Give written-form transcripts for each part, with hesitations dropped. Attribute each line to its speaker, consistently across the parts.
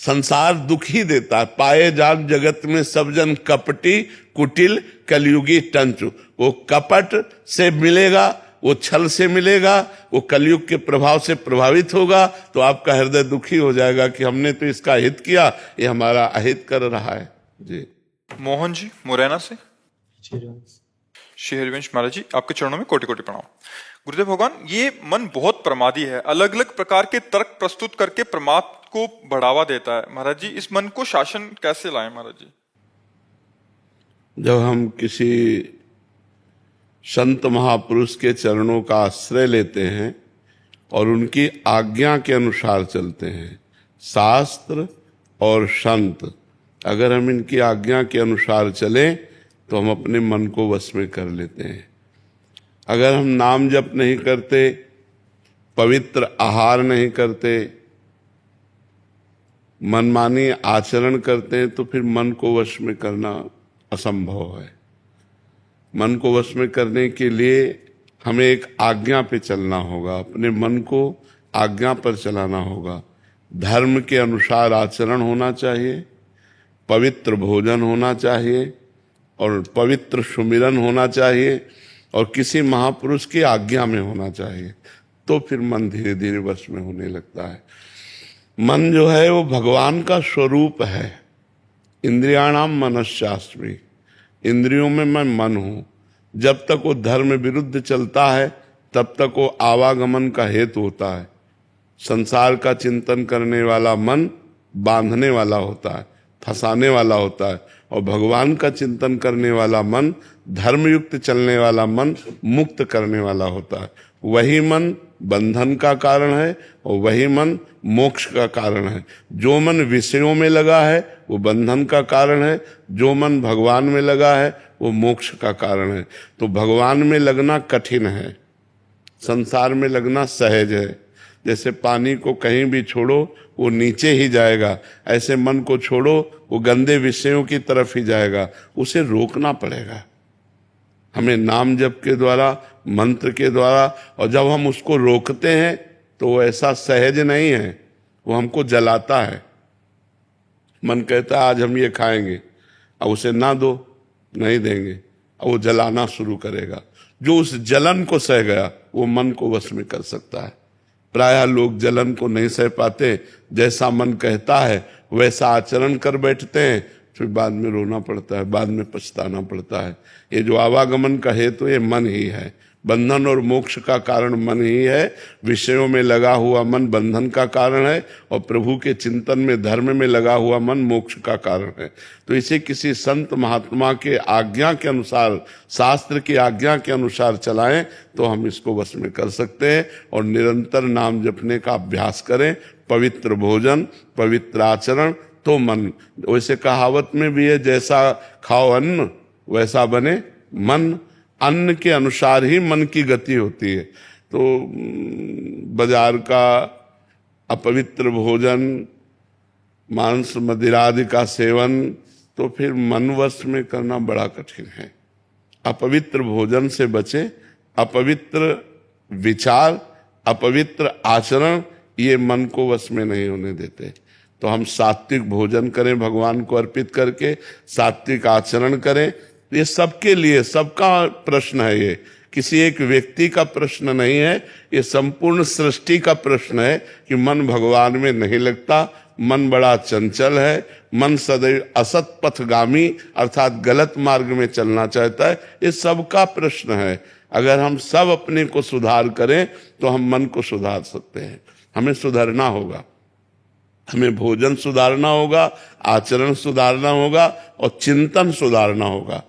Speaker 1: संसार दुख ही देता है। पाए जान जगत में सब जन कपटी कुटिल कलयुगी टंचु। वो कपट से मिलेगा, वो छल से मिलेगा, वो कलयुग के प्रभाव से प्रभावित होगा, तो आपका हृदय दुखी हो जाएगा कि हमने तो इसका हित किया, ये हमारा अहित कर रहा है। जी
Speaker 2: मोहन जी मुरैना से। श्री हरिवंश महाराज जी, आपके चरणों में कोटि कोटि प्रणाम। गुरुदेव भगवान, ये मन बहुत प्रमादी है, अलग अलग प्रकार के तर्क प्रस्तुत करके प्रमाद को बढ़ावा देता है। महाराज जी, इस मन को शासन कैसे लाएं महाराज जी?
Speaker 1: जब हम किसी संत महापुरुष के चरणों का आश्रय लेते हैं और उनकी आज्ञा के अनुसार चलते हैं, शास्त्र और संत, अगर हम इनकी आज्ञा के अनुसार चलें तो हम अपने मन को वश में कर लेते हैं। अगर हम नाम जप नहीं करते, पवित्र आहार नहीं करते, मनमानी आचरण करते हैं, तो फिर मन को वश में करना असंभव है। मन को वश में करने के लिए हमें एक आज्ञा पे चलना होगा, अपने मन को आज्ञा पर चलाना होगा। धर्म के अनुसार आचरण होना चाहिए, पवित्र भोजन होना चाहिए और पवित्र सुमिरन होना चाहिए और किसी महापुरुष की आज्ञा में होना चाहिए, तो फिर मन धीरे धीरे वश में होने लगता है। मन जो है वो भगवान का स्वरूप है। इंद्रियाणाम मनश्चास्मि, इंद्रियों में मैं मन हूं। जब तक वो धर्म विरुद्ध चलता है तब तक वो आवागमन का हेतु होता है। संसार का चिंतन करने वाला मन बांधने वाला होता है, फंसाने वाला होता है, और भगवान का चिंतन करने वाला मन, धर्मयुक्त चलने वाला मन मुक्त करने वाला होता है। वही मन बंधन का कारण है और वही मन मोक्ष का कारण है। जो मन विषयों में लगा है वो बंधन का कारण है, जो मन भगवान में लगा है वो मोक्ष का कारण है। तो भगवान में लगना कठिन है, संसार में लगना सहज है। जैसे पानी को कहीं भी छोड़ो वो नीचे ही जाएगा, ऐसे मन को छोड़ो वो गंदे विषयों की तरफ ही जाएगा। उसे रोकना पड़ेगा हमें नाम जप के द्वारा, मंत्र के द्वारा। और जब हम उसको रोकते हैं तो वो ऐसा सहज नहीं है, वो हमको जलाता है। मन कहता है आज हम ये खाएंगे, अब उसे ना दो, नहीं देंगे, अब वो जलाना शुरू करेगा। जो उस जलन को सह गया वो मन को वश में कर सकता है। प्रायः लोग जलन को नहीं सह पाते, जैसा मन कहता है वैसा आचरण कर बैठते हैं, फिर बाद में रोना पड़ता है, बाद में पछताना पड़ता है। ये जो आवागमन का हेतु ये मन ही है, बंधन और मोक्ष का कारण मन ही है। विषयों में लगा हुआ मन बंधन का कारण है और प्रभु के चिंतन में, धर्म में लगा हुआ मन मोक्ष का कारण है। तो इसे किसी संत महात्मा के आज्ञा के अनुसार, शास्त्र की आज्ञा के अनुसार चलाएं तो हम इसको वश में कर सकते हैं। और निरंतर नाम जपने का अभ्यास करें, पवित्र भोजन, पवित्र आचरण, तो मन, वैसे कहावत में भी है, जैसा खाओ अन्न वैसा बने मन। अन्न के अनुसार ही मन की गति होती है। तो बाजार का अपवित्र भोजन, मांस मदिरादि का सेवन, तो फिर मन वश में करना बड़ा कठिन है। अपवित्र भोजन से बचे, अपवित्र विचार, अपवित्र आचरण ये मन को वश में नहीं होने देते। तो हम सात्विक भोजन करें, भगवान को अर्पित करके सात्विक आचरण करें। ये सबके लिए, सबका प्रश्न है, ये किसी एक व्यक्ति का प्रश्न नहीं है, ये संपूर्ण सृष्टि का प्रश्न है कि मन भगवान में नहीं लगता, मन बड़ा चंचल है, मन सदैव असत पथगामी अर्थात गलत मार्ग में चलना चाहता है। ये सबका प्रश्न है। अगर हम सब अपने को सुधार करें तो हम मन को सुधार सकते हैं। हमें सुधरना होगा, हमें भोजन सुधारना होगा, आचरण सुधारना होगा और चिंतन सुधारना होगा।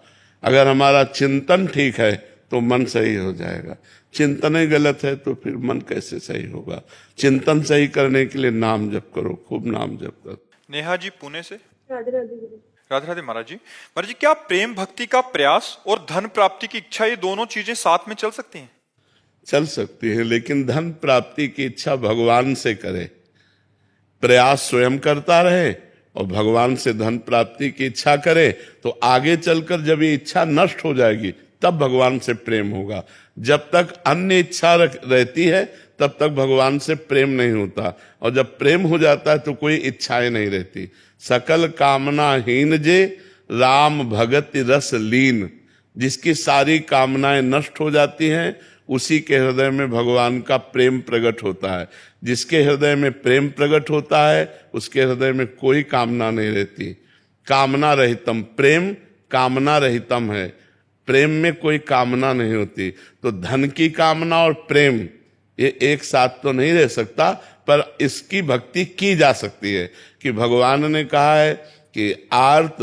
Speaker 1: अगर हमारा चिंतन ठीक है तो मन सही हो जाएगा। चिंतन ही गलत है तो फिर मन कैसे सही होगा? चिंतन सही करने के लिए नाम जप करो, खूब नाम जप करो।
Speaker 2: नेहा जी पुणे से।
Speaker 3: राधे राधे गुरु।
Speaker 2: राधे राधे महाराज जी। महाराज जी, क्या प्रेम भक्ति का प्रयास और धन प्राप्ति की इच्छा, ये दोनों चीजें साथ में चल सकती हैं?
Speaker 1: चल सकती है, लेकिन धन प्राप्ति की इच्छा भगवान से करे। प्रयास स्वयं करता रहे और भगवान से धन प्राप्ति की इच्छा करे तो आगे चलकर जब ये इच्छा नष्ट हो जाएगी तब भगवान से प्रेम होगा। जब तक अन्य इच्छा रहती है तब तक भगवान से प्रेम नहीं होता। और जब प्रेम हो जाता है तो कोई इच्छाएं नहीं रहती। सकल कामना हीन जे राम भगति रस लीन, जिसकी सारी कामनाएं नष्ट हो जाती हैं उसी के हृदय में भगवान का प्रेम प्रकट होता है। जिसके हृदय में प्रेम प्रकट होता है उसके हृदय में कोई कामना नहीं रहती। कामना रहितम, प्रेम कामना रहितम है, प्रेम में कोई कामना नहीं होती। तो धन की कामना और प्रेम ये एक साथ तो नहीं रह सकता, पर इसकी भक्ति की जा सकती है। कि भगवान ने कहा है कि आर्त,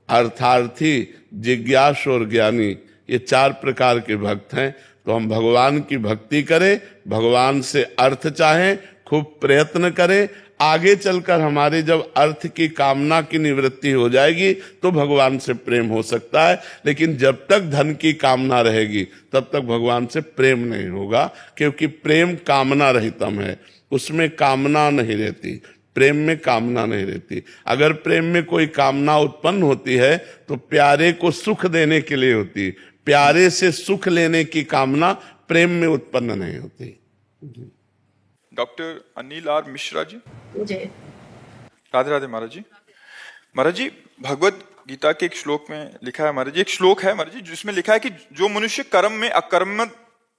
Speaker 1: अर्थार्थी, जिज्ञासु और ज्ञानी, ये 4 प्रकार के भक्त हैं। तो हम भगवान की भक्ति करें, भगवान से अर्थ चाहें, खूब प्रयत्न करें। आगे चलकर हमारे जब अर्थ की कामना की निवृत्ति हो जाएगी तो भगवान से प्रेम हो सकता है। लेकिन जब तक धन की कामना रहेगी तब तक भगवान से प्रेम नहीं होगा, क्योंकि प्रेम कामना रहितम है, उसमें कामना नहीं रहती, प्रेम में कामना नहीं रहती। अगर प्रेम में कोई कामना उत्पन्न होती है तो प्यारे को सुख देने के लिए होती, प्यारे से सुख लेने की कामना प्रेम में उत्पन्न नहीं होती।
Speaker 2: Doctor Anil are Mishra ji.
Speaker 3: जी
Speaker 2: राधे राधे महाराज जी। महाराज जी, भगवत गीता के एक श्लोक में लिखा है महाराज जी, एक श्लोक है महाराज जी जिसमें लिखा है कि जो मनुष्य कर्म में अकर्म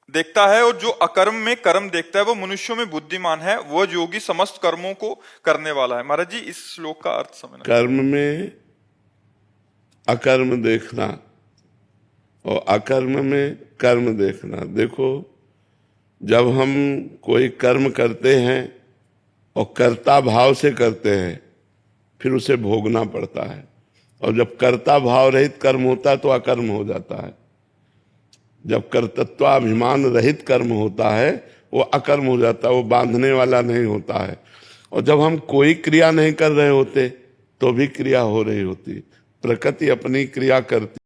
Speaker 2: देखता है और जो अकर्म में कर्म देखता है वो मनुष्यों में बुद्धिमान है, वह योगी समस्त कर्मों को करने वाला है। महाराज जी, इस श्लोक का अर्थ समझना।
Speaker 1: कर्म में अकर्म देखना और अकर्म में कर्म देखना। देखो, जब हम कोई कर्म करते हैं और कर्ता भाव से करते हैं फिर उसे भोगना पड़ता है, और जब कर्ता भाव रहित कर्म होता है तो अकर्म हो जाता है। जब कर्तृत्वाभिमान रहित कर्म होता है वो अकर्म हो जाता है, वो बांधने वाला नहीं होता है। और जब हम कोई क्रिया नहीं कर रहे होते तो भी क्रिया हो रही होती, प्रकृति अपनी क्रिया करती।